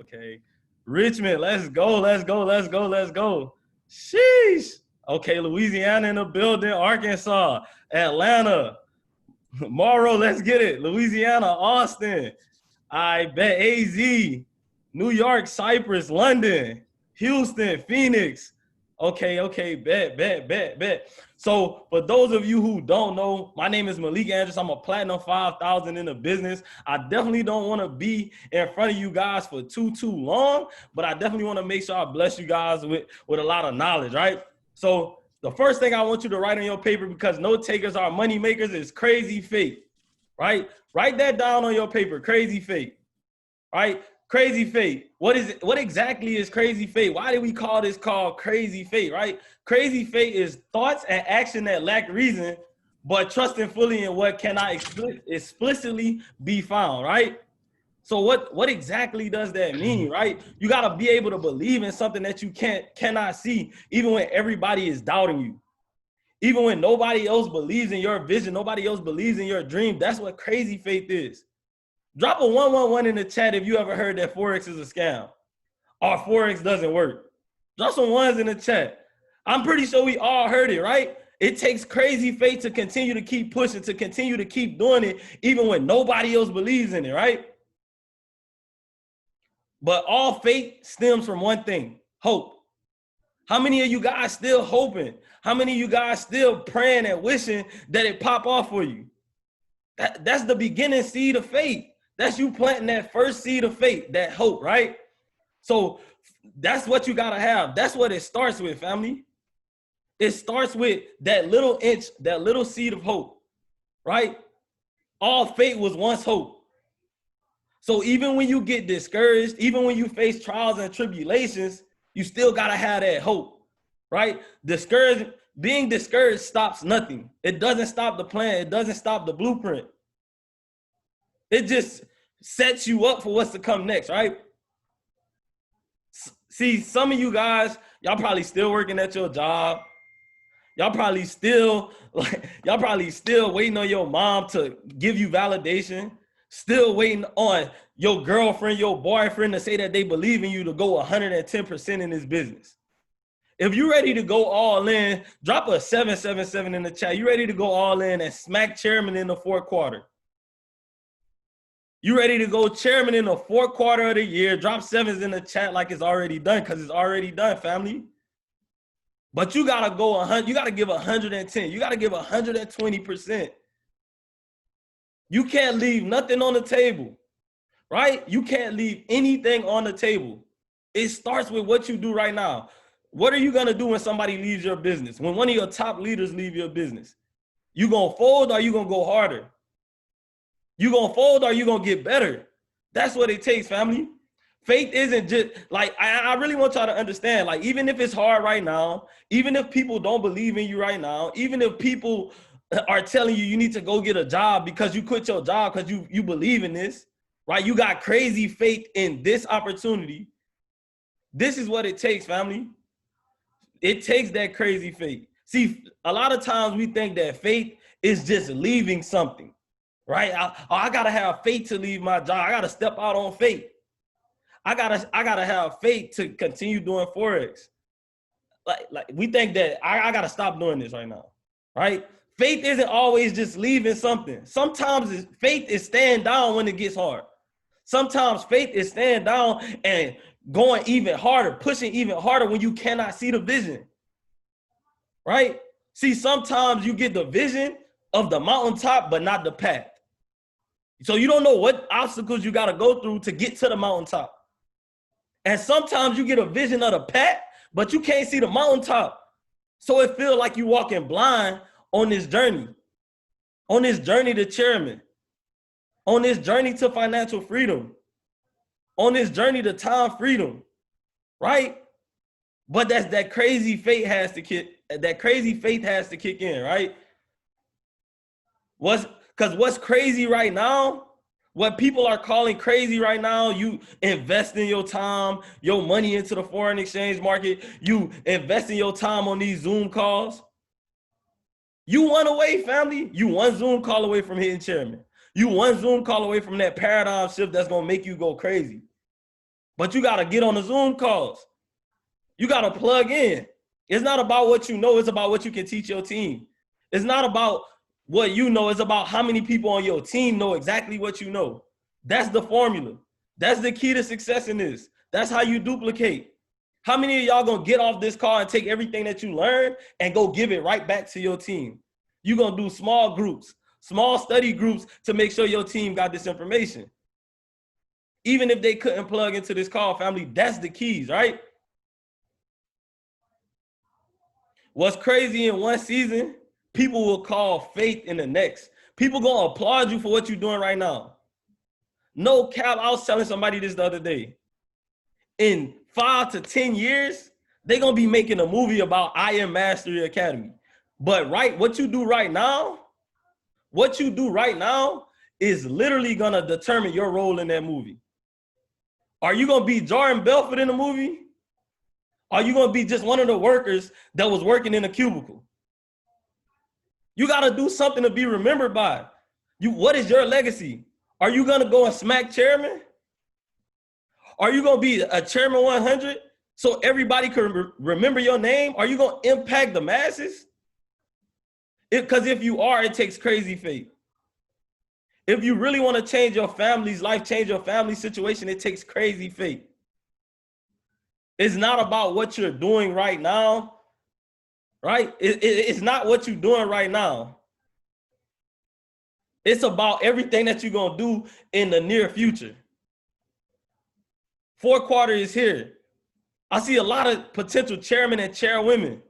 Okay. Richmond, let's go, let's go, let's go, let's go. Sheesh. Okay, Louisiana in the building, Arkansas, Atlanta, Morrow, let's get it. Louisiana, Austin. I bet AZ, New York, Cyprus, London, Houston, Phoenix. Okay, bet. So for those of you who don't know, my name is Malik Andrews. I'm a Platinum 5,000 in the business. I definitely don't want to be in front of you guys for too long, but I definitely want to make sure I bless you guys with a lot of knowledge, right? So the first thing I want you to write on your paper, because note takers are money makers, is crazy faith, right? Write that down on your paper, crazy faith, right? Crazy faith. What is it? What exactly is crazy faith? Why did we call this called crazy faith, right? Crazy faith is thoughts and action that lack reason, but trusting fully in what cannot explicitly be found, right? So what exactly does that mean, right? You got to be able to believe in something that you cannot see, even when everybody is doubting you. Even when nobody else believes in your vision, nobody else believes in your dream. That's what crazy faith is. Drop a 111 in the chat if you ever heard that Forex is a scam or Forex doesn't work. Drop some ones in the chat. I'm pretty sure we all heard it, right? It takes crazy faith to continue to keep pushing, to continue to keep doing it, even when nobody else believes in it, right? But all faith stems from one thing, hope. How many of you guys still hoping? How many of you guys still praying and wishing that it pop off for you? That's the beginning seed of faith. That's you planting that first seed of faith, that hope, right? So that's what you gotta have. That's what it starts with, family. It starts with that little inch, that little seed of hope, right? All faith was once hope. So even when you get discouraged, even when you face trials and tribulations, you still gotta have that hope, right? Being discouraged stops nothing. It doesn't stop the plan. It doesn't stop the blueprint. It just sets you up for what's to come next, right? See, some of you guys, y'all probably still working at your job. Y'all probably still waiting on your mom to give you validation. Still waiting on your girlfriend, your boyfriend to say that they believe in you to go 110% in this business. If you're ready to go all in, drop a 777 in the chat. You ready to go all in and smack chairman in the fourth quarter? You ready to go chairman in the fourth quarter of the year? Drop sevens in the chat like it's already done, because it's already done, family. But you gotta go 100. You gotta give 110. You gotta give 120%. You can't leave nothing on the table, right? You can't leave anything on the table. It starts with what you do right now. What are you gonna do when somebody leaves your business? When one of your top leaders leave your business? You gonna fold or you gonna go harder? You gonna fold or you gonna get better? That's what it takes, family. Faith isn't just like, I really want y'all to understand, like, even if it's hard right now, even if people don't believe in you right now, even if people are telling you need to go get a job because you quit your job because you believe in this, right? You got crazy faith in this opportunity. This is what it takes, family. It takes that crazy faith. See, a lot of times we think that faith is just leaving something. Right? I gotta have faith to leave my job. I gotta step out on faith. I gotta have faith to continue doing Forex. Like we think that I gotta stop doing this right now, right? Faith isn't always just leaving something. Sometimes faith is staying down when it gets hard. Sometimes faith is staying down and going even harder, pushing even harder when you cannot see the vision, right? See, sometimes you get the vision of the mountaintop, but not the path. So you don't know what obstacles you got to go through to get to the mountaintop. And sometimes you get a vision of the path, but you can't see the mountaintop. So it feels like you walking blind on this journey to chairman, on this journey to financial freedom, on this journey to time freedom, right? But that crazy faith has to kick in, right? Because what's crazy right now, what people are calling crazy right now, you invest in your time, your money into the foreign exchange market, you invest in your time on these Zoom calls. You one away, family. You one Zoom call away from hitting chairman. You one Zoom call away from that paradigm shift that's gonna make you go crazy. but you got to get on the Zoom calls. You got to plug in. It's not about what you know. It's about what you can teach your team. It's not about what you know. It's about how many people on your team know exactly what you know. That's the formula. That's the key to success in this. That's how you duplicate. How many of y'all gonna get off this call and take everything that you learned and go give it right back to your team? You're gonna do small groups, small study groups to make sure your team got this information. Even if they couldn't plug into this call, family, that's the keys, right? What's crazy in one season, people will call faith in the next. People gonna applaud you for what you're doing right now. No cap, I was telling somebody this the other day. In 5 to 10 years, they're gonna be making a movie about I Am Mastery Academy. But what you do right now is literally gonna determine your role in that movie. Are you gonna be Jordan Belfort in the movie? Are you gonna be just one of the workers that was working in a cubicle? You gotta do something to be remembered by. What is your legacy? Are you gonna go and smack chairman? Are you gonna be a chairman 100 so everybody can remember your name? Are you gonna impact the masses? Because if you are, it takes crazy faith. If you really want to change your family's life, change your family situation, it takes crazy faith. It's not about what you're doing right now, right? It's not what you're doing right now. It's about everything that you're gonna do in the near future. Fourth quarter is here. I see a lot of potential chairmen and chairwomen,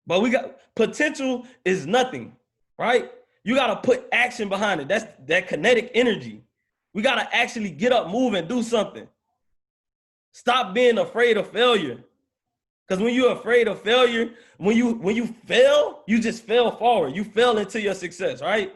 but potential is nothing, right? You got to put action behind it. That's that kinetic energy. We got to actually get up, move, and do something. Stop being afraid of failure. Because when you're afraid of failure, when you fail, you just fail forward. You fail into your success, right?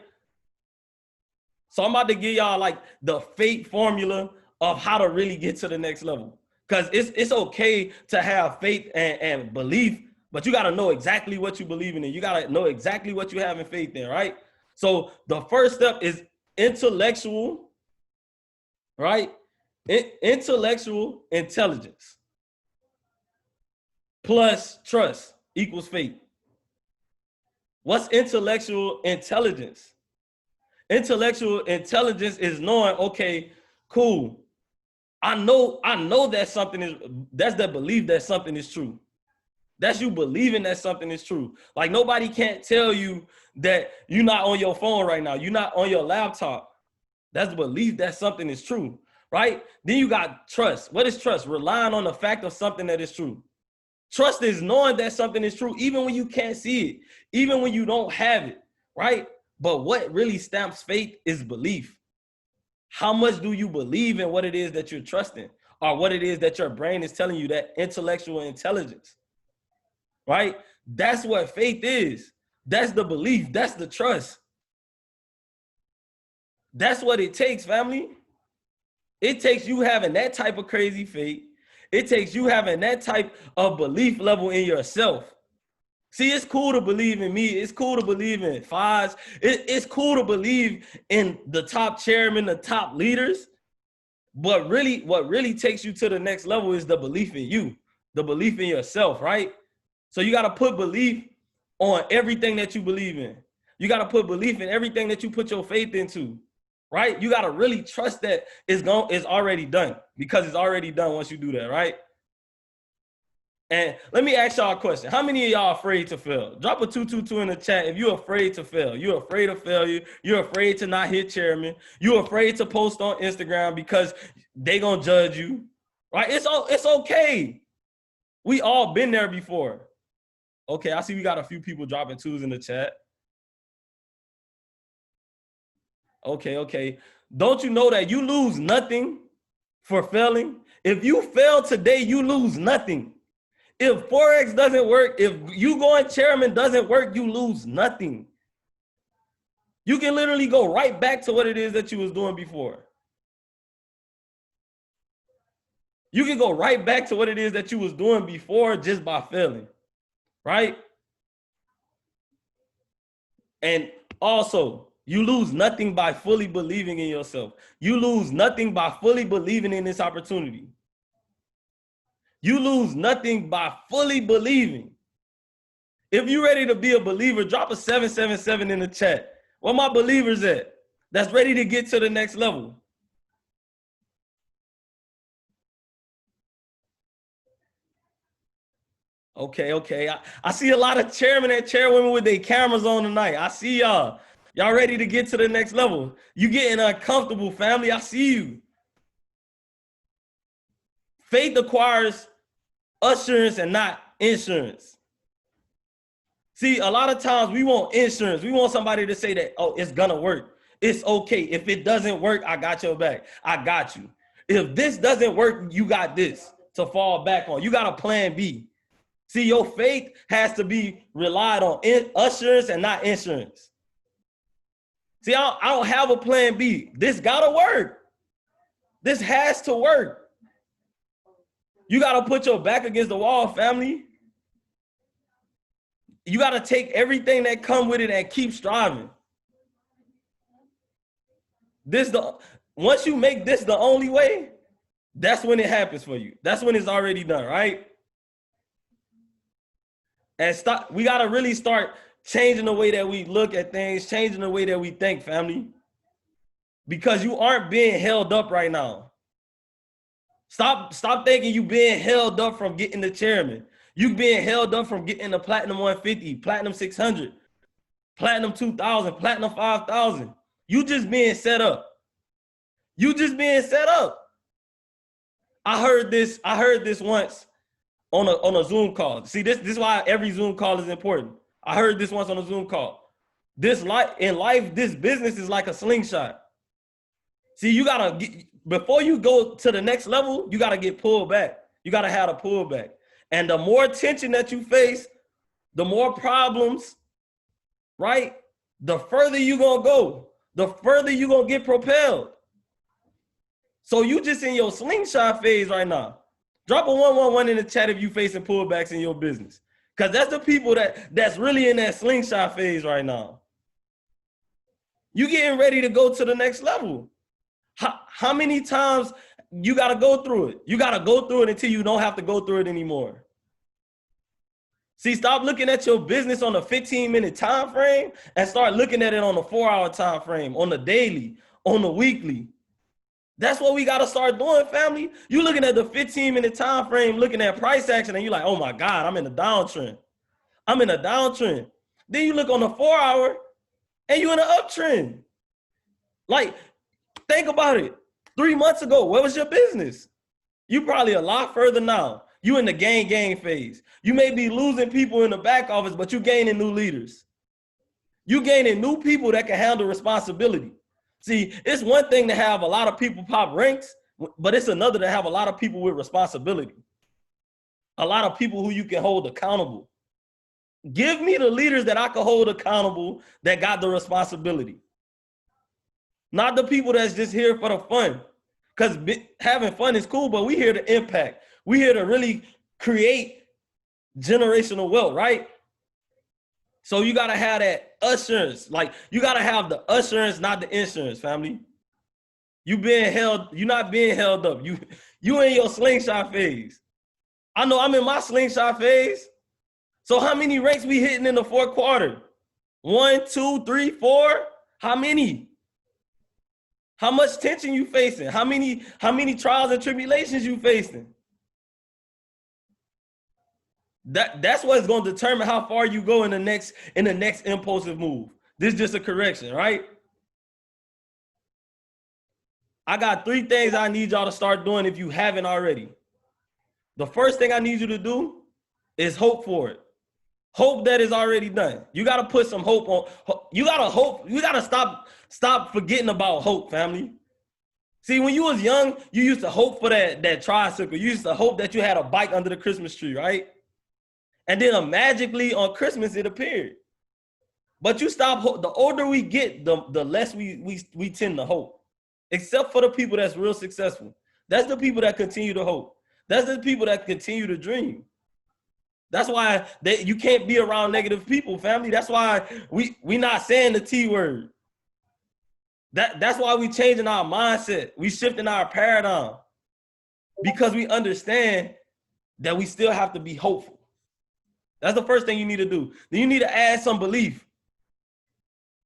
So I'm about to give y'all like the fate formula of how to really get to the next level. Because it's okay to have faith and belief, but you got to know exactly what you believe in. You got to know exactly what you have in faith in, right? So the first step is intellectual, right? Intellectual intelligence plus trust equals faith. What's intellectual intelligence? Intellectual intelligence is knowing, okay, cool. I know that that's the belief that something is true. That's you believing that something is true. Like nobody can't tell you that you're not on your phone right now. You're not on your laptop. That's the belief that something is true, right? Then you got trust. What is trust? Relying on the fact of something that is true. Trust is knowing that something is true, even when you can't see it, even when you don't have it, right? But what really stamps faith is belief. How much do you believe in what it is that you're trusting, or what it is that your brain is telling you, that intellectual intelligence, right? That's what faith is. That's the belief. That's the trust. That's what it takes, family. It takes you having that type of crazy faith. It takes you having that type of belief level in yourself. See, it's cool to believe in me. It's cool to believe in BigFaads. It's cool to believe in the top chairman, the top leaders. But really, what really takes you to the next level is the belief in you, the belief in yourself, right? So you got to put belief on everything that you believe in. You got to put belief in everything that you put your faith into, right? You got to really trust that it's already done, because it's already done once you do that, right? And let me ask y'all a question. How many of y'all afraid to fail? Drop a 222 in the chat if you're afraid to fail. You're afraid of failure. You're afraid to not hit chairman. You're afraid to post on Instagram because they gonna judge you, right? It's okay. We all been there before. Okay, I see we got a few people dropping twos in the chat. Okay. Don't you know that you lose nothing for failing? If you fail today, you lose nothing. If Forex doesn't work, if you going chairman doesn't work, you lose nothing. You can literally go right back to what it is that you was doing before. You can go right back to what it is that you was doing before just by failing, right? And also, You lose nothing by fully believing in yourself. You lose nothing by fully believing in this opportunity. You lose nothing by fully believing. If you're ready to be a believer, drop a 777 in the chat. Where my believers at? That's ready to get to the next level. Okay. I see a lot of chairmen and chairwomen with their cameras on tonight. I see y'all. Y'all ready to get to the next level. You getting uncomfortable, family. I see you. Faith acquires assurance and not insurance. See, a lot of times we want insurance. We want somebody to say that, oh, it's gonna work. It's okay. If it doesn't work, I got your back. I got you. If this doesn't work, you got this to fall back on. You got a plan B. See, your faith has to be relied on assurance and not insurance. See, I don't have a plan B. This gotta work. This has to work. You gotta put your back against the wall, family. You gotta take everything that come with it and keep striving. Once you make this the only way, that's when it happens for you. That's when it's already done, right? And we gotta really start changing the way that we look at things, changing the way that we think, family. Because you aren't being held up right now. Stop thinking you being held up from getting the chairman. You being held up from getting the platinum 150, platinum 600, platinum 2000, platinum 5000. You just being set up. You just being set up. I heard this once on a Zoom call. See, this is why every Zoom call is important. I heard this once on a Zoom call. In life, this business is like a slingshot. See, you gotta before you go to the next level, you gotta get pulled back. You gotta have a pullback. And the more tension that you face, the more problems, right? The further you gonna go, the further you gonna get propelled. So you just in your slingshot phase right now. Drop a 111 in the chat if you facing pullbacks in your business. Because that's the people that's really in that slingshot phase right now. You getting ready to go to the next level. How many times you got to go through it? You got to go through it until you don't have to go through it anymore. See, stop looking at your business on a 15-minute time frame and start looking at it on a 4-hour time frame, on the daily, on the weekly. That's what we got to start doing, family. You looking at the 15-minute time frame, looking at price action, and you're like, oh my God, I'm in a downtrend. I'm in a downtrend. Then you look on the 4-hour and you're in an uptrend. Like, think about it. 3 months ago, what was your business? You probably a lot further now. You in the gain phase. You may be losing people in the back office, but you gaining new leaders. You gaining new people that can handle responsibility. See, it's one thing to have a lot of people pop ranks, but it's another to have a lot of people with responsibility. A lot of people who you can hold accountable. Give me the leaders that I can hold accountable that got the responsibility. Not the people that's just here for the fun. Because having fun is cool, but we here to impact. We here to really create generational wealth, right? So you got to have that assurance. Like, you got to have the assurance, not the insurance, family. You're not being held up. You in your slingshot phase. I know I'm in my slingshot phase. So how many ranks we hitting in the fourth quarter? 1, 2, 3, 4? How many? How much tension you facing? How many trials and tribulations you facing? That's what's going to determine how far you go in the next impulsive move. This is just a correction, right? I got 3 things I need y'all to start doing if you haven't already. The first thing I need you to do is hope for it. Hope that is already done. You got to put some hope on. You got to hope. You got to stop forgetting about hope, family. See, when you was young, you used to hope for that tricycle. You used to hope that you had a bike under the Christmas tree, right? And then magically on Christmas, it appeared. But you stop. The older we get, the less we tend to hope. Except for the people that's real successful. That's the people that continue to hope. That's the people that continue to dream. That's why you can't be around negative people, family. That's why we not saying the T word. That's why we changing our mindset. We shifting our paradigm because we understand that we still have to be hopeful. That's the first thing you need to do. Then you need to add some belief.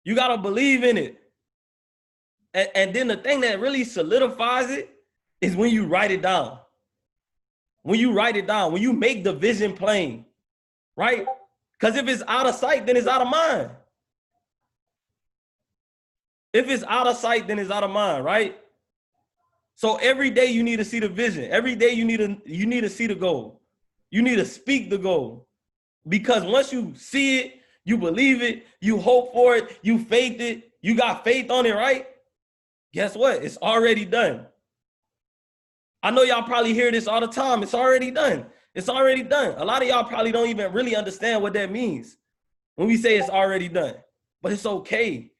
You got to believe in it. And then the thing that really solidifies it is when you write it down. When you write it down, when you make the vision plain, right? Because if it's out of sight, then it's out of mind. If it's out of sight, then it's out of mind, right? So every day you need to see the vision. Every day you need to see the goal. You need to speak the goal. Because once you see it, you believe it, you hope for it, you faith it, you got faith on it, right? Guess what? It's already done. I know y'all probably hear this all the time. It's already done. It's already done. A lot of y'all probably don't even really understand what that means when we say it's already done. But it's okay.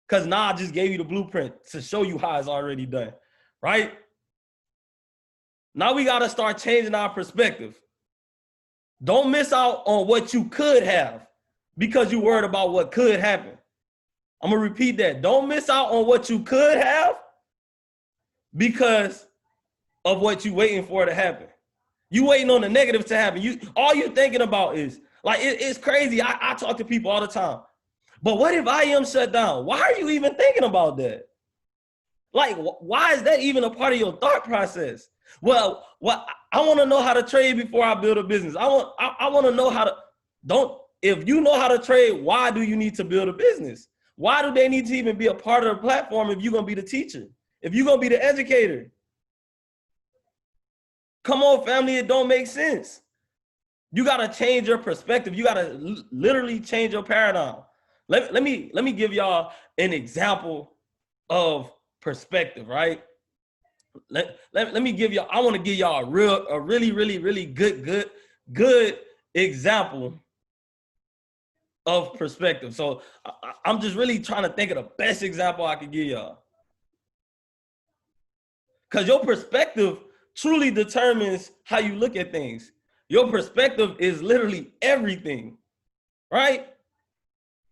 Because now I just gave you the blueprint to show you how it's already done, right? Now we got to start changing our perspective. Don't miss out on what you could have because you're worried about what could happen. I'm going to repeat that. Don't miss out on what you could have because of what you're waiting for to happen. You waiting on the negative to happen. All you're thinking about is, like, it's crazy. I talk to people all the time. But what if I am shut down? Why are you even thinking about that? Like, why is that even a part of your thought process? Well, I want to know how to trade before I build a business. I want to know how to, if you know how to trade, why do you need to build a business? Why do they need to even be a part of the platform if you're going to be the teacher? If you're going to be the educator? Come on, family, it don't make sense. You got to change your perspective. You got to literally change your paradigm. Let me give y'all an example of perspective, right? Let me give y'all, I want to give y'all a really good example of perspective. So I'm just really trying to think of the best example I could give y'all. Because your perspective truly determines how you look at things. Your perspective is literally everything, right?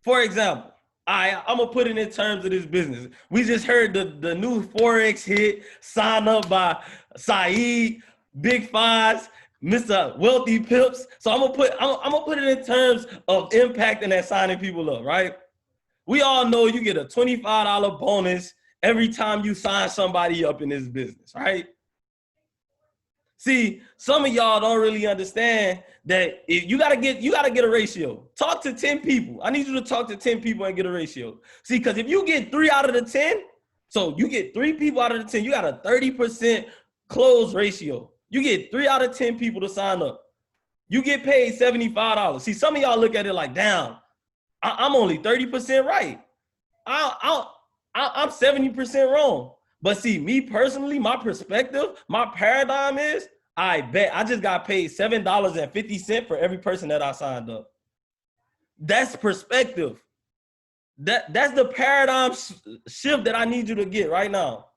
For example, I'm going to put it in terms of this business. We just heard the new Forex hit, signed up by Saeed, BigFaads, Mr. Wealthy Pips. So I'm gonna put it in terms of impacting and signing people up, right? We all know you get a $25 bonus every time you sign somebody up in this business, right? See, some of y'all don't really understand that if you gotta get a ratio. Talk to 10 people. I need you to talk to 10 people and get a ratio. See, because if you get 3 out of the 10, so you get 3 people out of the 10, you got a 30% close ratio. You get 3 out of 10 people to sign up. You get paid $75. See, some of y'all look at it like, damn, I'm only 30% right. I'm 70% wrong. But see, me personally, my perspective, my paradigm is, I bet I just got paid $7.50 for every person that I signed up. That's perspective. That's the paradigm shift that I need you to get right now.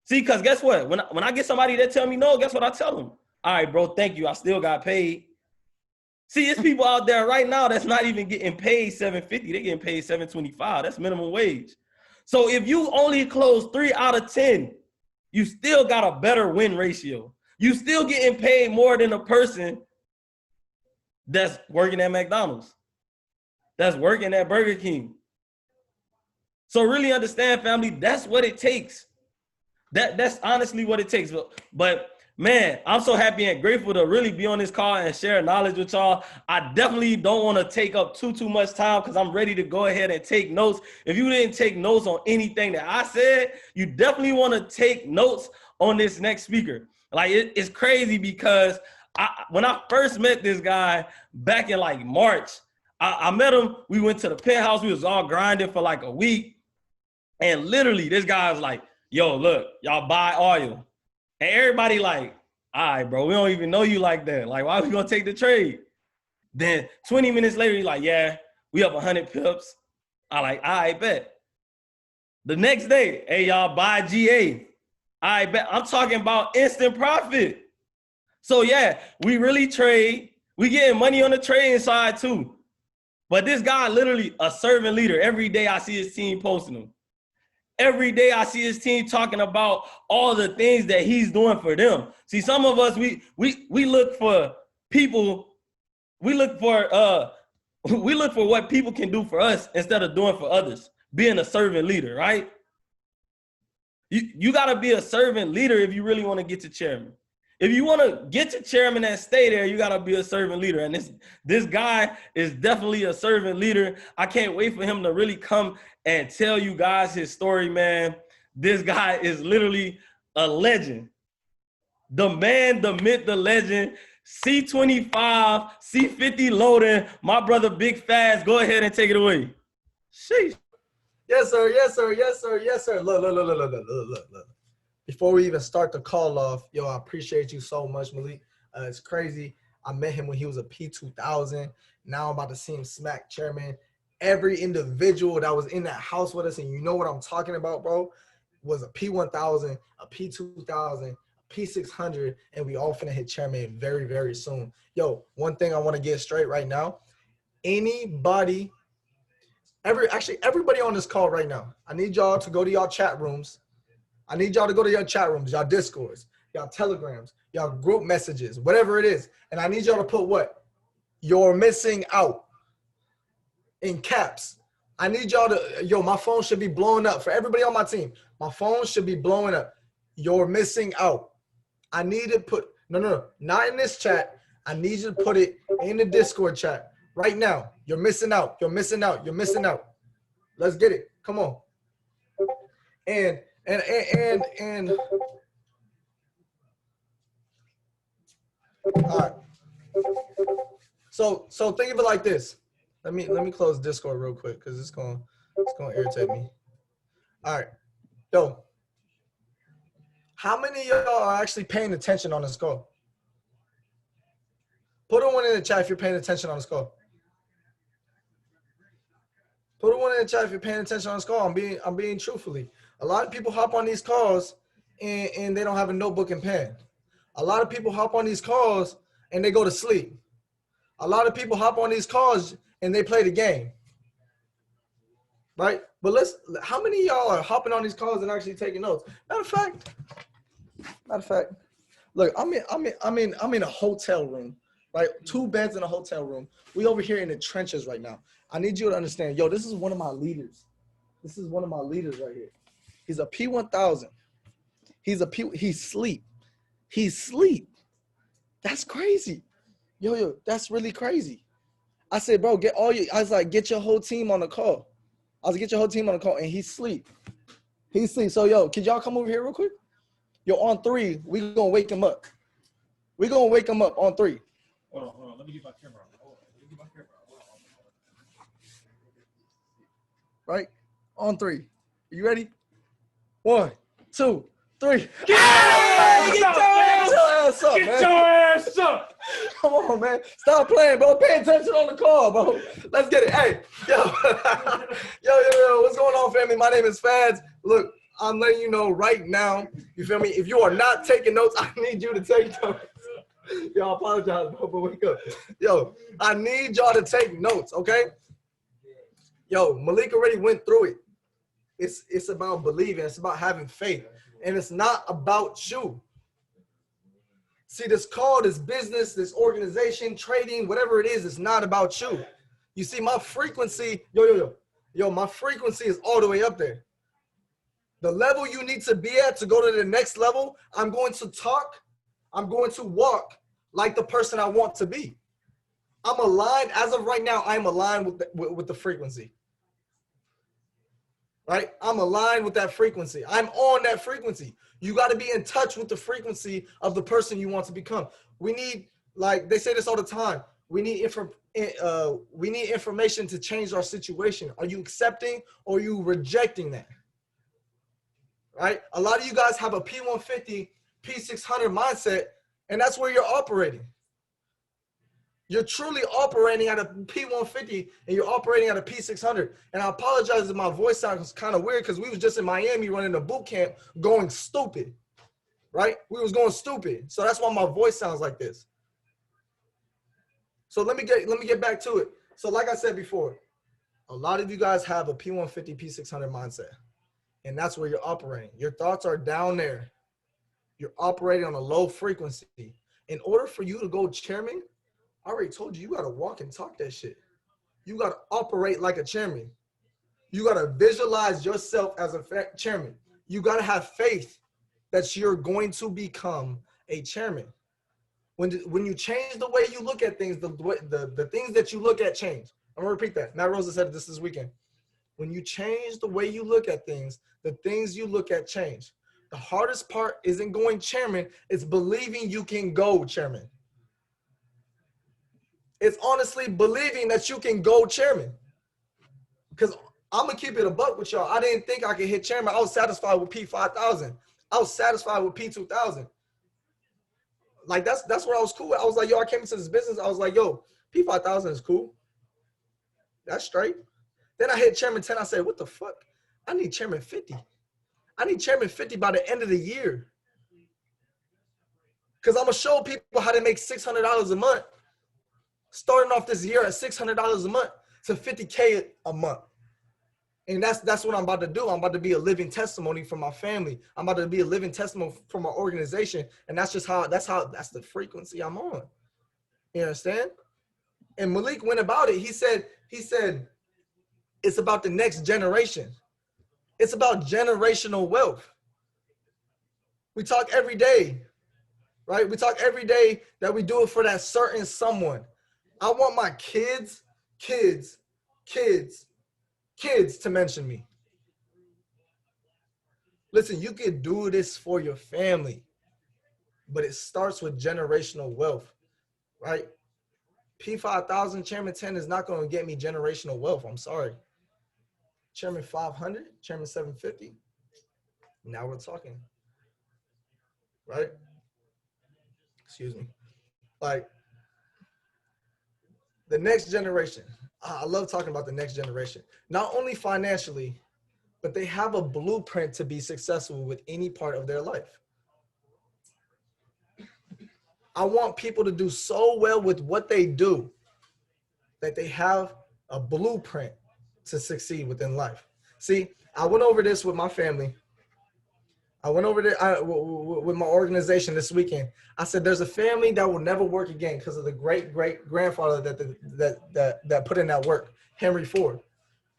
See, because guess what? When I get somebody that tell me no, guess what I tell them? All right, bro, thank you. I still got paid. See, it's people out there right now that's not even getting paid $7.50. They're getting paid $7.25. That's minimum wage. So if you only close 3 out of 10, you still got a better win ratio. You still getting paid more than a person that's working at McDonald's, that's working at Burger King. So really understand, family, that's what it takes. That's honestly what it takes. But man, I'm so happy and grateful to really be on this call and share knowledge with y'all. I definitely don't want to take up too much time because I'm ready to go ahead and take notes. If you didn't take notes on anything that I said, you definitely want to take notes on this next speaker. Like, it's crazy because when I first met this guy back in like March, I met him. We went to the penthouse. We was all grinding for like a week. And literally this guy was like, yo, look, y'all buy oil. And everybody like, all right, bro, we don't even know you like that. Like, why are we gonna take the trade? Then 20 minutes later, he's like, yeah, we up 100 pips. I like, all right, bet. The next day, hey, y'all buy GA. All right, bet. I'm talking about instant profit. So yeah, we really trade. We getting money on the trading side too. But this guy literally a servant leader. Every day I see his team posting him. Every day I see his team talking about all the things that he's doing for them. See, some of us, we look for people, we look for what people can do for us instead of doing for others, being a servant leader, right? You got to be a servant leader if you really want to get to chairman. If you want to get to chairman and stay there, you got to be a servant leader. And this guy is definitely a servant leader. I can't wait for him to really come and tell you guys his story, man. This guy is literally a legend. The man, the myth, the legend. C25, C50 loading. My brother, BigFaads. Go ahead and take it away. Sheesh. Yes, sir. Yes, sir. Yes, sir. Yes, sir. Look. Before we even start the call off, yo, I appreciate you so much, Malik. It's crazy. I met him when he was a P2000. Now I'm about to see him smack chairman. Every individual that was in that house with us, and you know what I'm talking about, bro, was a P1000, a P2000, a P600, and we all finna hit chairman very, very soon. Yo, one thing I want to get straight right now. Everybody on this call right now, I need y'all to go to y'all chat rooms. I need y'all to go to your chat rooms, y'all Discords, y'all Telegrams, y'all group messages, whatever it is. And I need y'all to put what? You're missing out in caps. I need y'all to, yo, my phone should be blowing up. For everybody on my team, my phone should be blowing up. You're missing out. I need to put, no, not in this chat. I need you to put it in the Discord chat right now. You're missing out. You're missing out. You're missing out. Let's get it. Come on. And all right. So think of it like this. Let me close Discord real quick because it's gonna irritate me. All right. Yo, how many of y'all are actually paying attention on this call? Put a one in the chat if you're paying attention on this call. Put a one in the chat if you're paying attention on this call. I'm being truthfully. A lot of people hop on these calls and they don't have a notebook and pen. A lot of people hop on these calls and they go to sleep. A lot of people hop on these calls and they play the game. Right? But how many of y'all are hopping on these calls and actually taking notes? Matter of fact, look, I'm in a hotel room, right? 2 beds in a hotel room. We over here in the trenches right now. I need you to understand, yo, this is one of my leaders. This is one of my leaders right here. He's a P1000. He's sleep. He's sleep. That's crazy. Yo, that's really crazy. I said, bro, I was like, get your whole team on the call. And he's sleep. He's sleep. So, yo, could y'all come over here real quick? Yo, on 3, we gonna wake him up. We gonna wake him up on 3. Hold on. Let me get my camera on. Right? On 3. You ready? 1, 2, 3. Get your ass up, man. Get your ass up. Come on, man. Stop playing, bro. Pay attention on the call, bro. Let's get it. Hey, yo. yo, what's going on, family? My name is Fads. Look, I'm letting you know right now, you feel me? If you are not taking notes, I need you to take notes. Yo, I apologize, bro, but wake up. Yo, I need y'all to take notes, okay? Yo, Malik already went through it. It's about believing. It's about having faith. And it's not about you. See, this call, this business, this organization, trading, whatever it is, it's not about you. You see, my frequency, yo, my frequency is all the way up there. The level you need to be at to go to the next level, I'm going to walk like the person I want to be. I'm aligned, as of right now, I'm aligned with the frequency. Right? I'm aligned with that frequency. I'm on that frequency. You got to be in touch with the frequency of the person you want to become. We need, like they say this all the time, we need information to change our situation. Are you accepting or are you rejecting that? Right? A lot of you guys have a P150, P600 mindset, and that's where you're operating. You're truly operating at a P150 and you're operating at a P600. And I apologize if my voice sounds kind of weird because we was just in Miami running a boot camp going stupid, right? We was going stupid. So that's why my voice sounds like this. So let me get back to it. So like I said before, a lot of you guys have a P150, P600 mindset. And that's where you're operating. Your thoughts are down there. You're operating on a low frequency. In order for you to go chairman, I already told you, you got to walk and talk that shit. You got to operate like a chairman. You got to visualize yourself as a chairman. You got to have faith that you're going to become a chairman. When you change the way you look at things, the things that you look at change. I'm going to repeat that. Matt Rosa said this weekend. When you change the way you look at things, the things you look at change. The hardest part isn't going chairman. It's believing you can go chairman. It's honestly believing that you can go chairman. Because I'm going to keep it a buck with y'all. I didn't think I could hit chairman. I was satisfied with P5000. I was satisfied with P2000. Like, that's where I was cool with. I was like, yo, I came into this business. I was like, yo, P5000 is cool. That's straight. Then I hit chairman 10. I said, what the fuck? I need chairman 50. I need chairman 50 by the end of the year. Because I'm going to show people how to make $600 a month. Starting off this year at $600 a month to $50K a month. And that's what I'm about to do. I'm about to be a living testimony for my family. I'm about to be a living testimony for my organization. And that's the frequency I'm on. You understand? And Malik went about it. He said, it's about the next generation. It's about generational wealth. We talk every day, right? We talk every day that we do it for that certain someone. I want my kids to mention me. Listen, you can do this for your family, but it starts with generational wealth, right? P5000, Chairman 10 is not going to get me generational wealth. I'm sorry. Chairman 500, Chairman 750. Now we're talking, right? Excuse me. Like, the next generation. I love talking about the next generation. Not only financially, but they have a blueprint to be successful with any part of their life. I want people to do so well with what they do that they have a blueprint to succeed within life. See, I went over this with my family. I went over there with my organization this weekend. I said, there's a family that will never work again because of the great-great-grandfather that put in that work, Henry Ford,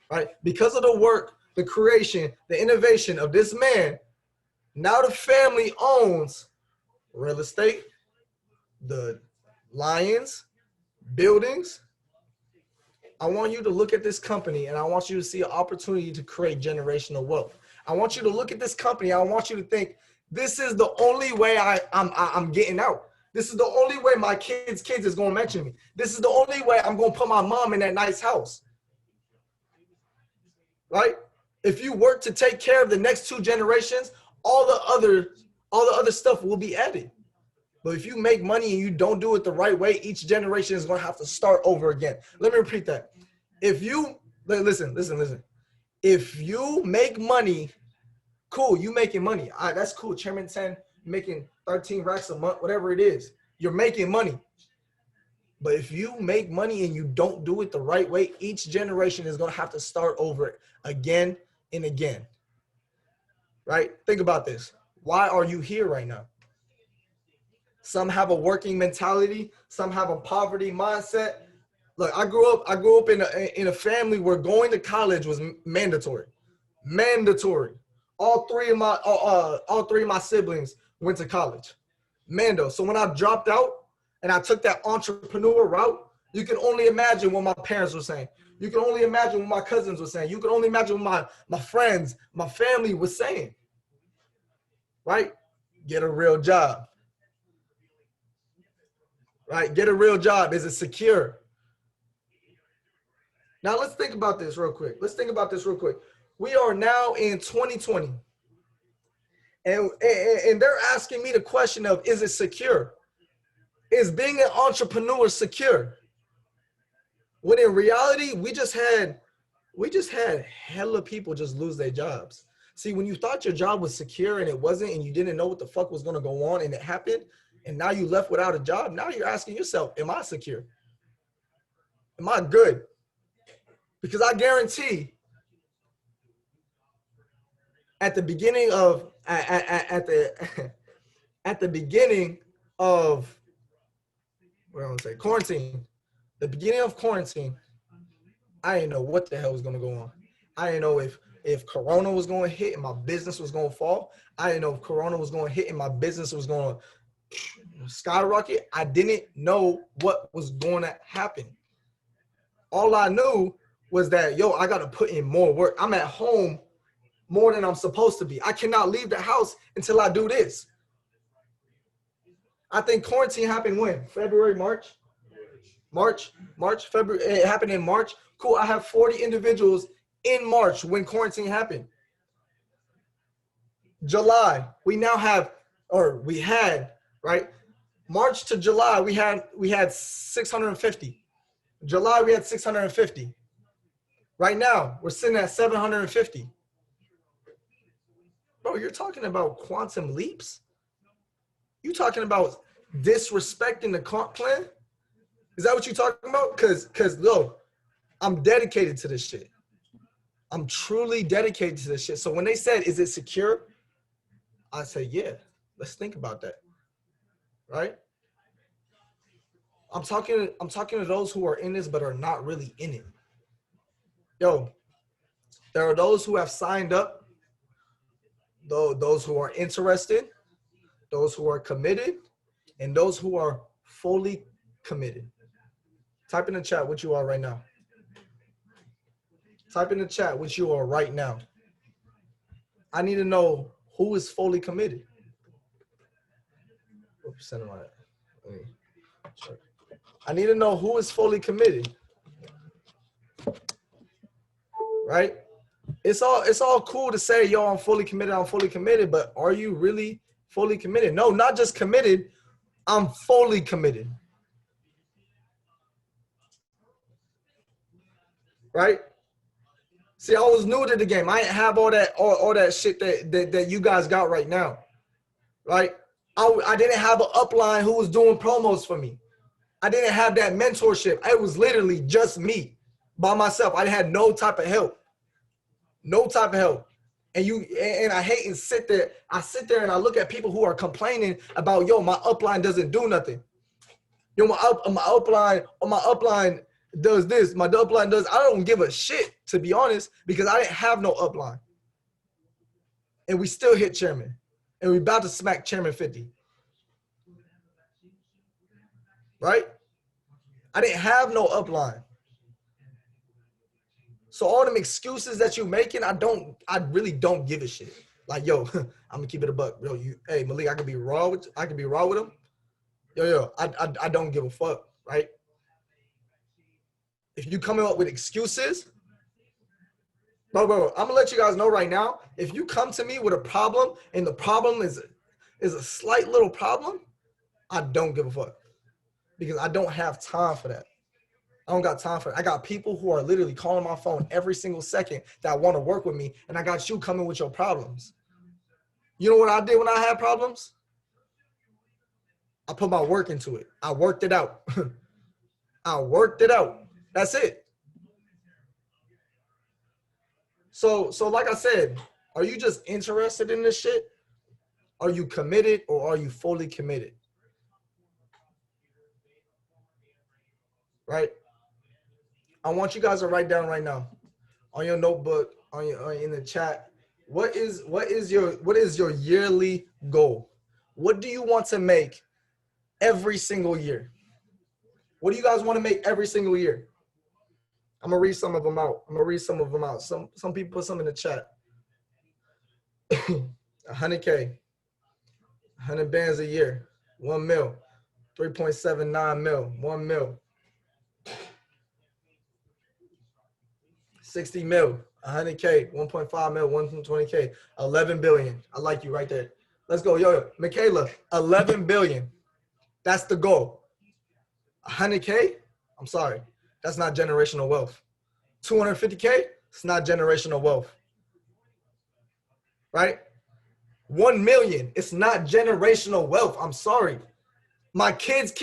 right? Because of the work, the creation, the innovation of this man, now the family owns real estate, the Lions, buildings. I want you to look at this company and I want you to see an opportunity to create generational wealth. I want you to look at this company. I want you to think, this is the only way I'm getting out. This is the only way my kids is going to mention me. This is the only way I'm going to put my mom in that nice house. Right? If you work to take care of the next 2 generations, all the other stuff will be added. But if you make money and you don't do it the right way, each generation is going to have to start over again. Let me repeat that. If you, listen. If you make money, cool, you making money. All right, that's cool. Chairman 10, making 13 racks a month, whatever it is. You're making money. But if you make money and you don't do it the right way, each generation is going to have to start over again and again. Right? Think about this. Why are you here right now? Some have a working mentality. Some have a poverty mindset. Look, I grew up in a family where going to college was mandatory. Mandatory. All three of my siblings went to college. Mando. So when I dropped out and I took that entrepreneur route, you can only imagine what my parents were saying. You can only imagine what my cousins were saying. You can only imagine what my friends, my family was saying. Right? Get a real job. Right? Get a real job. Is it secure? Now let's think about this real quick. We are now in 2020. And they're asking me the question of, is it secure? Is being an entrepreneur secure? When in reality, we just had hella people just lose their jobs. See, when you thought your job was secure and it wasn't, and you didn't know what the fuck was going to go on and it happened, and now you left without a job, now you're asking yourself, am I secure? Am I good? Because I guarantee at the beginning of at the at the beginning of what I want to say quarantine, the beginning of quarantine, I didn't know what the hell was gonna go on. I didn't know if Corona was gonna hit and my business was gonna fall. I didn't know if Corona was gonna hit and my business was gonna skyrocket. I didn't know what was going to happen. All I knew was that, yo, I got to put in more work. I'm at home more than I'm supposed to be. I cannot leave the house until I do this. I think quarantine happened when? February, March? March, February. It happened in March. Cool. I have 40 individuals in March when quarantine happened. July, we now have, or we had, right? March to July, we had 650. July, we had 650. Right now, we're sitting at 750. Bro, you're talking about quantum leaps? You talking about disrespecting the comp plan? Is that what you're talking about? Because look, I'm dedicated to this shit. I'm truly dedicated to this shit. So when they said, is it secure? I said, yeah, let's think about that. Right? I'm talking to those who are in this but are not really in it. Yo, there are those who have signed up, those who are interested, those who are committed, and those who are fully committed. Type in the chat what you are right now. Type in the chat what you are right now. I need to know who is fully committed. What percent am I at? I need to know who is fully committed. Right? It's all cool to say, yo, I'm fully committed, but are you really fully committed? No, not just committed, I'm fully committed. Right? See, I was new to the game. I didn't have all that shit that you guys got right now. Right? I didn't have an upline who was doing promos for me. I didn't have that mentorship. It was literally just me by myself. I had no type of help. No type of help. And I hate and sit there. I sit there and I look at people who are complaining about, yo, my upline doesn't do nothing. Yo, my upline does this. My upline does. I don't give a shit, to be honest, because I didn't have no upline. And we still hit chairman. And we about to smack chairman 50. Right? I didn't have no upline. So all them excuses that you're making, I really don't give a shit. Like, yo, I'm gonna keep it a buck. Yo, hey Malik, I can be raw with him. Yo, I don't give a fuck, right? If you coming up with excuses, bro, I'm gonna let you guys know right now. If you come to me with a problem and the problem is a slight little problem, I don't give a fuck. Because I don't have time for that. I don't got time for it. I got people who are literally calling my phone every single second that want to work with me, and I got you coming with your problems. You know what I did when I had problems? I put my work into it. I worked it out. I worked it out. That's it. So like I said, are you just interested in this shit? Are you committed or are you fully committed? Right? I want you guys to write down right now on your notebook, in the chat. What is your yearly goal? What do you want to make every single year? What do you guys want to make every single year? I'm gonna read some of them out. Some people put some in the chat. 100K, 100 bands a year, 1 mil, 3.79 mil, 1 mil. 60 mil, 100K, 1.5 mil, 120K, 11 billion. I like you right there. Let's go. Yo, Michaela, 11 billion. That's the goal. 100K, I'm sorry. That's not generational wealth. 250K, it's not generational wealth. Right? 1 million, it's not generational wealth. I'm sorry. My kids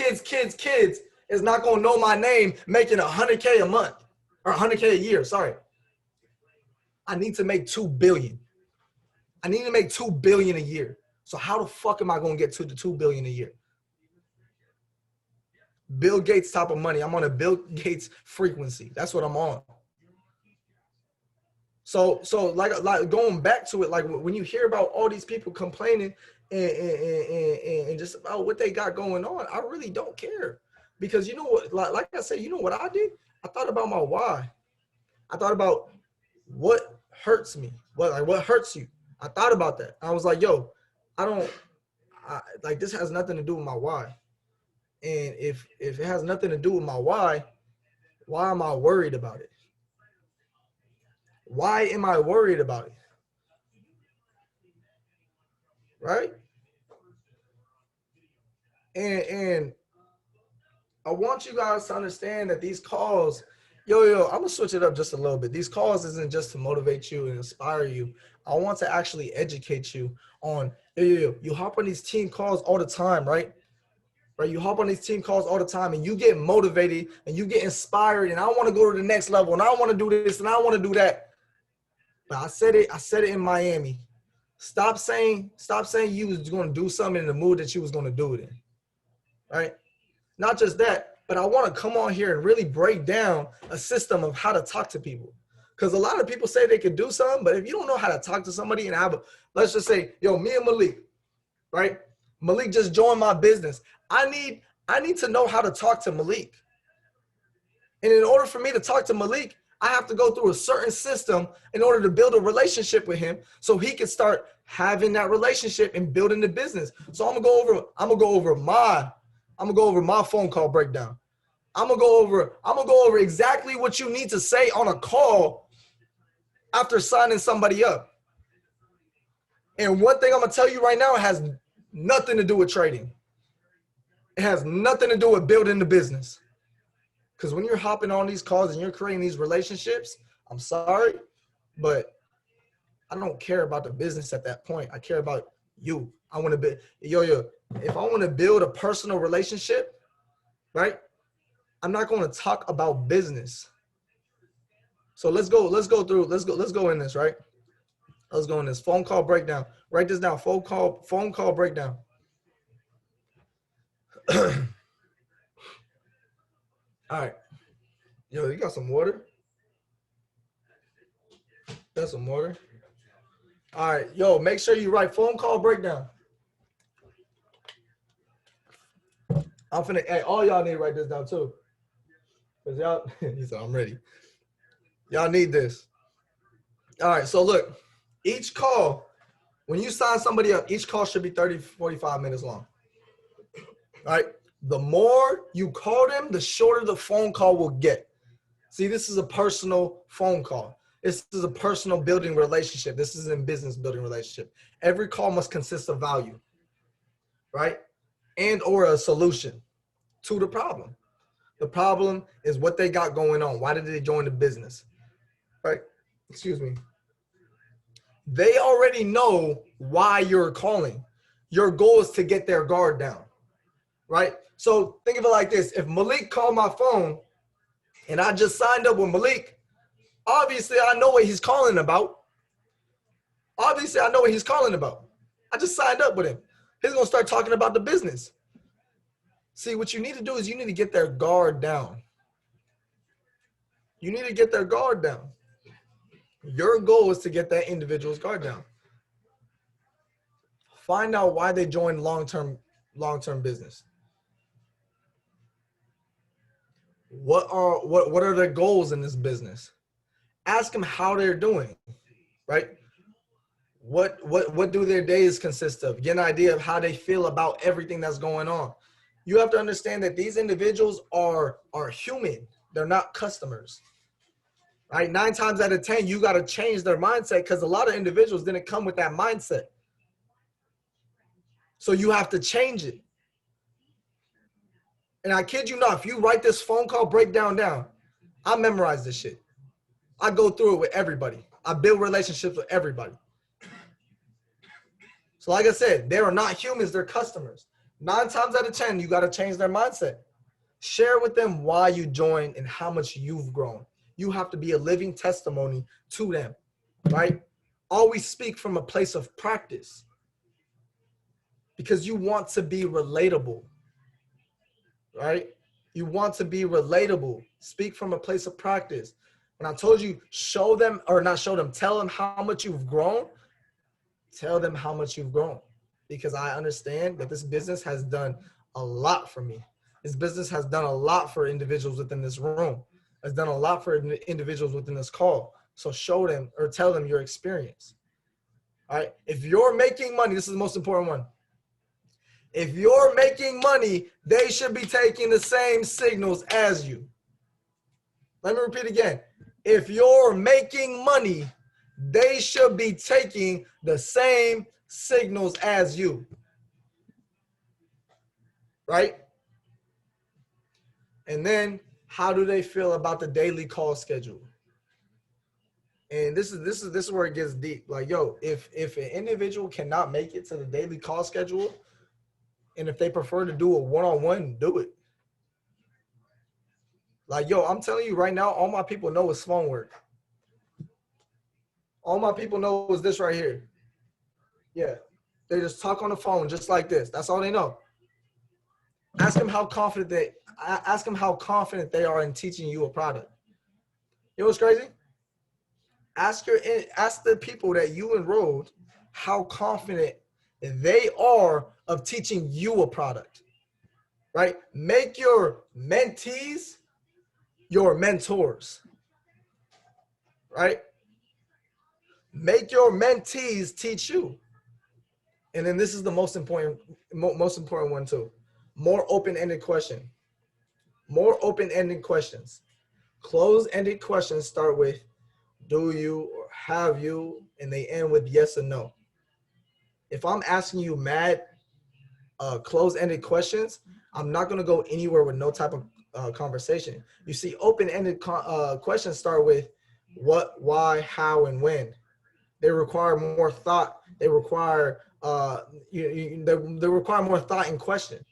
is not going to know my name making 100K a month or 100K a year. Sorry. I need to make 2 billion. I need to make $2 billion a year. So how the fuck am I going to get to the $2 billion a year? Bill Gates type of money. I'm on a Bill Gates frequency. That's what I'm on. So like going back to it, like when you hear about all these people complaining and just about what they got going on, I really don't care. Because you know what, like I said, you know what I did? I thought about my why. I thought about what hurts me. What hurts you? I thought about that. I was like, yo, like this has nothing to do with my why. And if it has nothing to do with my why am I worried about it? Why am I worried about it? Right? And I want you guys to understand that these calls, I'm gonna switch it up just a little bit. These calls isn't just to motivate you and inspire you. I want to actually educate you on, you hop on these team calls all the time, right? Right, you hop on these team calls all the time and you get motivated and you get inspired and I want to go to the next level and I want to do this and I want to do that. But I said it in Miami. Stop saying you was going to do something in the mood that you was going to do it in. Right? Not just that, but I want to come on here and really break down a system of how to talk to people. Because a lot of people say they could do something, but if you don't know how to talk to somebody and let's just say, me and Malik, right? Malik just joined my business. I need to know how to talk to Malik. And in order for me to talk to Malik, I have to go through a certain system in order to build a relationship with him so he can start having that relationship and building the business. So I'm gonna go over my phone call breakdown. I'm gonna go over exactly what you need to say on a call after signing somebody up. And one thing I'm gonna tell you right now, it has nothing to do with trading. It has nothing to do with building the business. Because when you're hopping on these calls and you're creating these relationships, I'm sorry, but I don't care about the business at that point. I care about you. I want to be, if I want to build a personal relationship, right? I'm not going to talk about business. So let's go in this, right? Let's go in this phone call breakdown. Write this down. Phone call breakdown. All right. You got some water? Got some water? All right. Make sure you write phone call breakdown. Hey, all y'all need to write this down too. Because y'all, he said, I'm ready. Y'all need this. All right. So look, each call, when you sign somebody up, each call should be 30, 45 minutes long. All right. The more you call them, the shorter the phone call will get. See, this is a personal phone call. This is a personal building relationship. This is a business building relationship. Every call must consist of value, right? And or a solution to the problem. The problem is what they got going on. Why did they join the business? Right? Excuse me. They already know why you're calling. Your goal is to get their guard down, right? So think of it like this. If Malik called my phone and I just signed up with Malik, obviously I know what he's calling about. I just signed up with him. He's going to start talking about the business. See, what you need to do is you need to get their guard down. You need to get their guard down. Your goal is to get that individual's guard down. Find out why they joined long-term business. What are their goals in this business? Ask them how they're doing, right? What do their days consist of? Get an idea of how they feel about everything that's going on. You have to understand that these individuals are human. They're not customers, right? 9 times out of 10, you got to change their mindset because a lot of individuals didn't come with that mindset. So you have to change it. And I kid you not, if you write this phone call breakdown down, I memorize this shit. I go through it with everybody. I build relationships with everybody. So like I said, they are not humans, they're customers. 9 times out of 10, you got to change their mindset. Share with them why you joined and how much you've grown. You have to be a living testimony to them, right? always speak from a place of practice because you want to be relatable, right? You want to be relatable. Speak from a place of practice. When I told you, show them, or not show them, tell them how much you've grown. Tell them how much you've grown, because I understand that this business has done a lot for me. This business has done a lot for individuals within this room. Has done a lot for individuals within this call. So show them or tell them your experience. All right. If you're making money, this is the most important one. If you're making money, they should be taking the same signals as you. Let me repeat again. If you're making money, they should be taking the same signals as you. Right? And then how do they feel about the daily call schedule? And this is where it gets deep. Like, yo, if an individual cannot make it to the daily call schedule, and if they prefer to do a one-on-one, do it. Like, yo, I'm telling you right now, all my people know is phone work. All my people know is this right here. Yeah. They just talk on the phone just like this. That's all they know. Ask them how confident they are in teaching you a product. You know what's crazy? Ask the people that you enrolled how confident they are of teaching you a product. Right? Make your mentees your mentors. Right? Make your mentees teach you. And then this is the most important one too. More open-ended question. More open-ended questions. Closed-ended questions start with do you or have you, and they end with yes or no. If I'm asking you mad closed-ended questions, I'm not going to go anywhere with no type of conversation. You see, open-ended questions start with what, why, how, and when. They require more thought. They require they require more thought and question.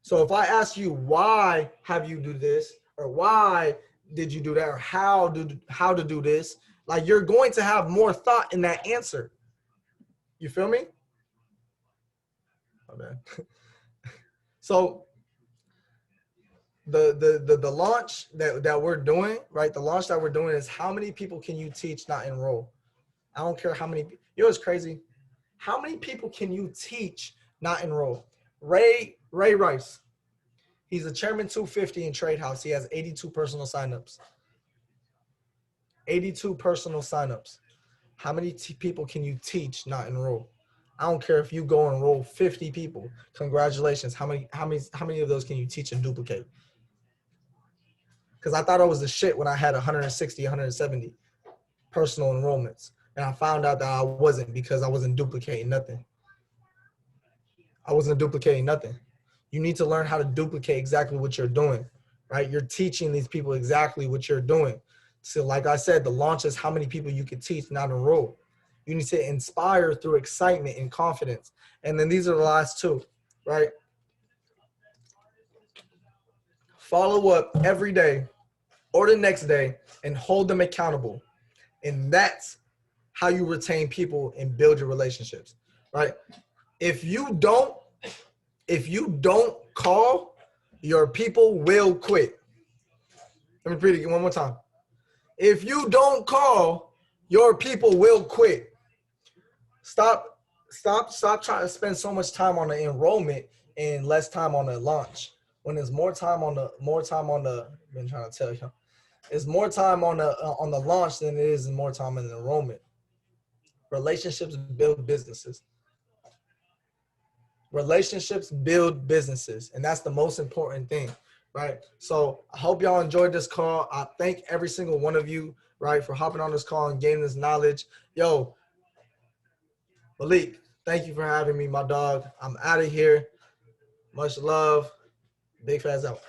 So if I ask you why have you do this, or why did you do that, or how to do this, like you're going to have more thought in that answer. You feel me? Oh, man. So the launch that we're doing, right? The launch that we're doing is how many people can you teach, not enroll? I don't care how many. You know what's crazy? How many people can you teach, not enroll? Ray Rice. He's a chairman 250 in Trade House. He has 82 personal signups. 82 personal signups. How many people can you teach, not enroll? I don't care if you go enroll 50 people. Congratulations. How many of those can you teach and duplicate? Because I thought I was the shit when I had 160, 170 personal enrollments. And I found out that I wasn't, because I wasn't duplicating nothing. I wasn't duplicating nothing. You need to learn how to duplicate exactly what you're doing, right? You're teaching these people exactly what you're doing. So like I said, the launch is how many people you can teach, not enroll. You need to inspire through excitement and confidence. And then these are the last two, right? Follow up every day or the next day and hold them accountable. And that's how you retain people and build your relationships, right? If you don't call, your people will quit. Let me repeat it one more time. If you don't call, your people will quit. Stop trying to spend so much time on the enrollment and less time on the launch. When there's more time on the I've been trying to tell you, it's more time on the launch than it is more time in the enrollment. Relationships build businesses. Relationships build businesses, and that's the most important thing, right? So I hope y'all enjoyed this call. I thank every single one of you, right, for hopping on this call and gaining this knowledge. Yo, Malik, thank you for having me, my dog. I'm out of here. Much love. BigFaads out.